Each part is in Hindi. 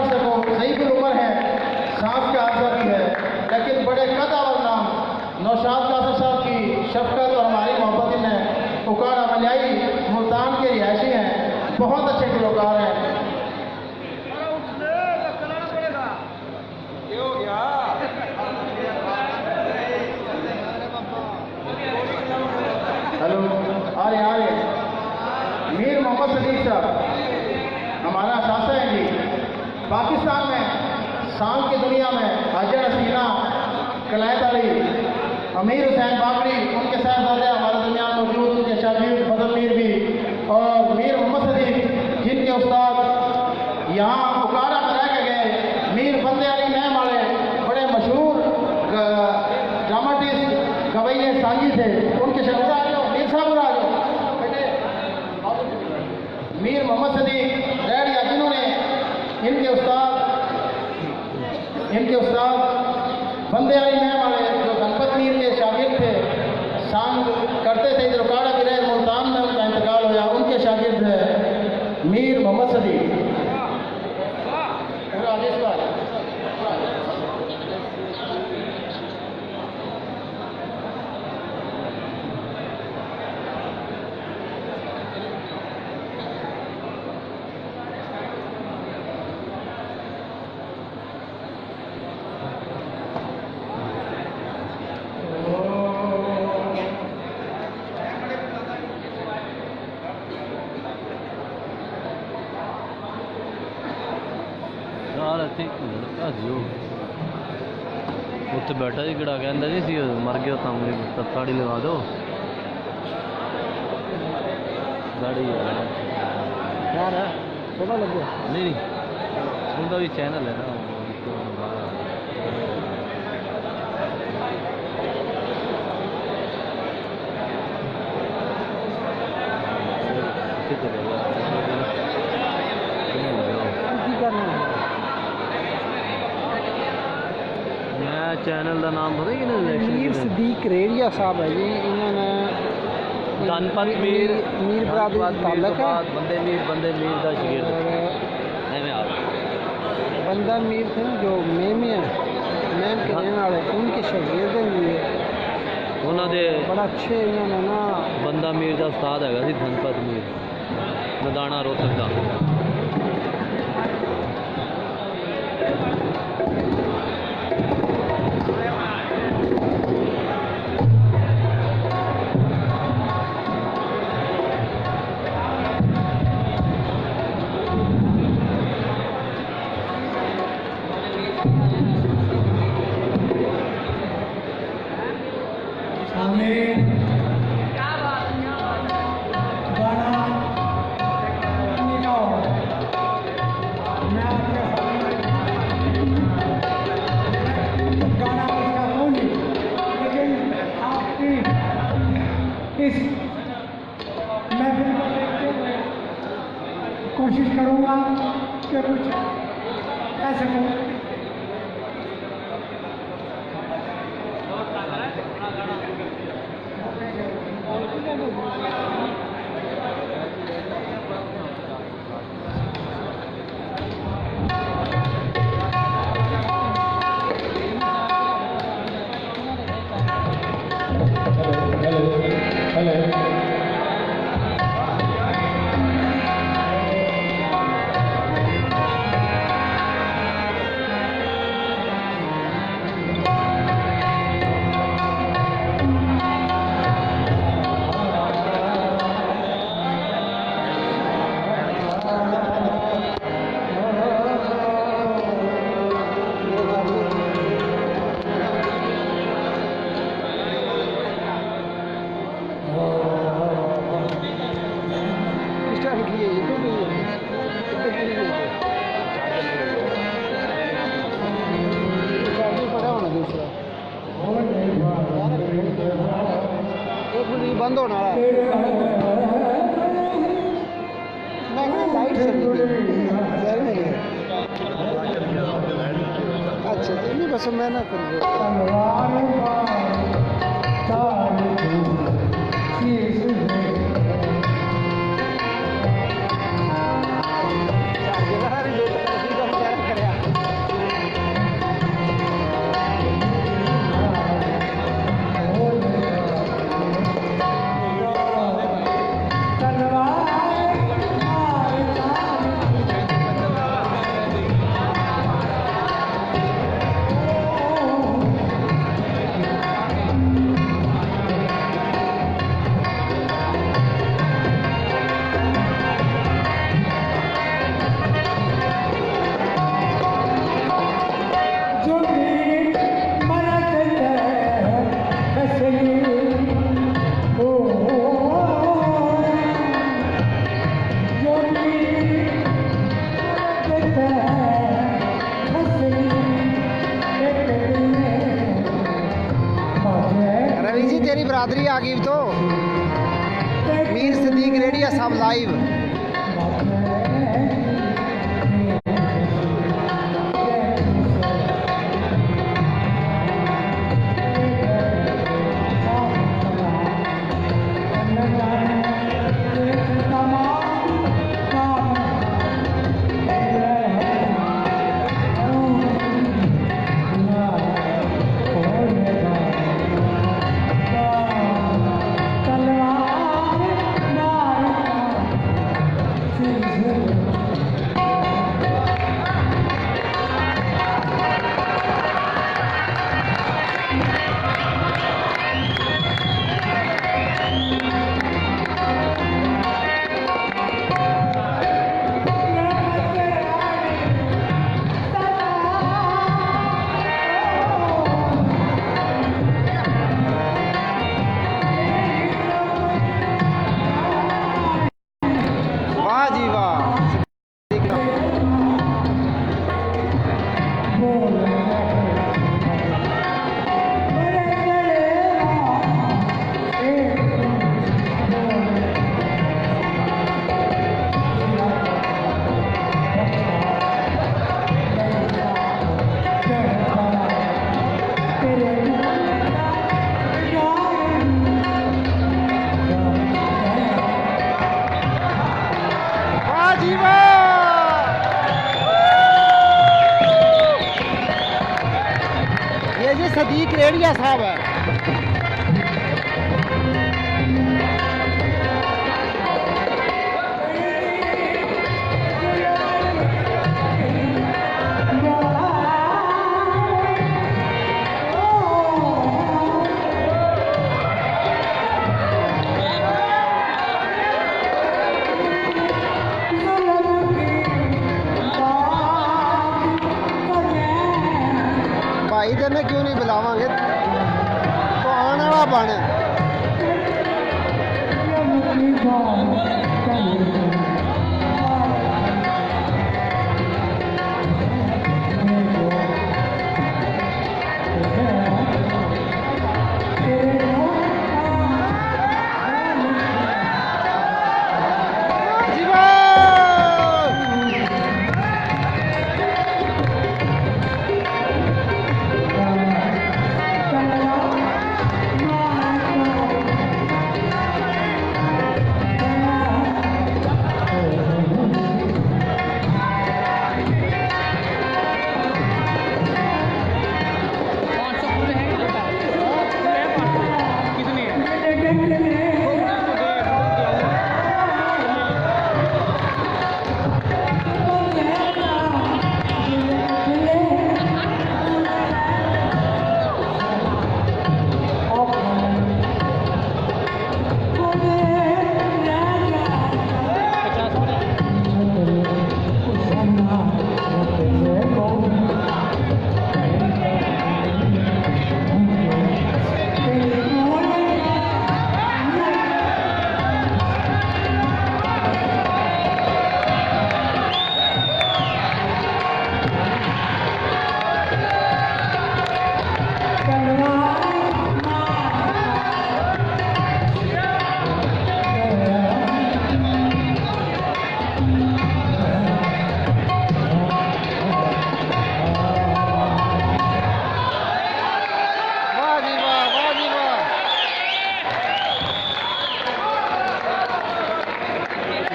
से को सही भी उम्र है, सांस का आर्जा भी है, लेकिन बड़े कदावर नाम नौशाद कासर साहब की शफकत और हमारी मोहब्बत में उकाड़ा मलियाई मुल्तान के रिहायशी हैं, बहुत अच्छे गुलकार हैं। हेलो, आ रहे मीर मोहम्मद सदीक साहब हमारा शासन है जी। पाकिस्तान में शाम की दुनिया में हाजिर हसीना, कलायत अली, अमीर हुसैन बाबरी, उनके साहबजादे हमारे दरमियान मौजूद, उनके शागिर्द फजल मीर भी और मीर मोहम्मद सदीक जिनके उस्ताद यहाँ उकाड़ा में रह के गए, मीर बंदे अली नैम वाले बड़े मशहूर ड्रामाटिस्ट गवैये सांगी थे, उनके शहजा आ जाओ, मीर साहब आ जाओ बेटे। मीर मोहम्मद सदीक डैडिया जिन्होंने इनके उस्ताद बंदे अली नैम वाले जो गणपत मीर के शागिर्द थे, सांग करते थे, इधर उकाड़ा भी रहे, मुल्तान में उनका इंतकाल होया, उनके शागिर्द है मीर मोहम्मद सदीक। उत्थे बैठा जी किड़ा कहता जी सी मर गया तो ताड़ी लगा दो गाड़ी यार सोना लग गया नहीं उनका भी चैनल है ना चैनल का नाम पता कि मीर सदीक रेड़िया साहब है जी, इन्होंने गणपत मीर बरादरी बंदे मीर का शागिर्द बंदा मीर थे जो मेम के रहने वाले, उनके शागिर्द भी उन्होंने बड़ा अच्छे इन्होंने ना बंदा मीर का उस्ताद है गणपत मीर नदाना रोहतक का। इस महफिल को देखते हुए कोशिश करूँगा कि कुछ कह सकूँ। बंद होने वाला है। लाइट अच्छा नहीं बस मैं ना करूँगा रवि जी तेरी बरादरी आ गई तो मीर सिद्दीक रेडिया साहब लाइव। वाह जी वाह। वाह जी वाह। ये जी सदीक रेडिया साहब है। भाई तेने क्यों नहीं बुलावांगे तो आने वाला बन।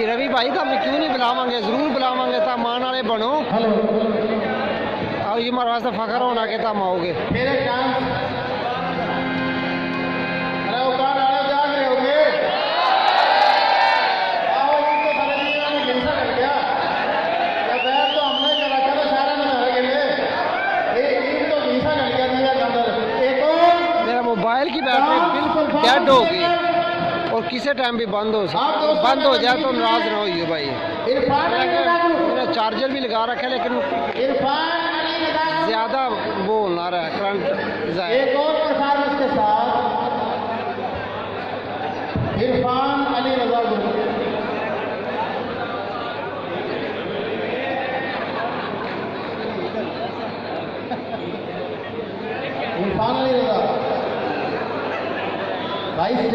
रवि भाई तो हम क्यों नहीं बुलावांगे, जरूर बुलावांगे। तुम मान वाले बनो और ये हमारे वास्ते फखर होना कि तुम आओगे। मेरे चांस अरे उतार आए जाग रहे होगे। आओ इनको सारे दुनिया में हिंसा कर गया जब बैर तो हमने करा था सारा में धर गए ये तो हिंसा कर गया दिया के अंदर। एक और मेरा मोबाइल की बैटरी बिल्कुल डेड हो गई और किसी टाइम भी बंद हो जाए तो नाराज ना होइए भाई। मेरा चार्जर भी लगा रखा है लेकिन ज़्यादा वो ना रहा है करंट जाए। एक और परफॉर्मेंस के साथ इरफान अली रजा गुल भाई स्टेज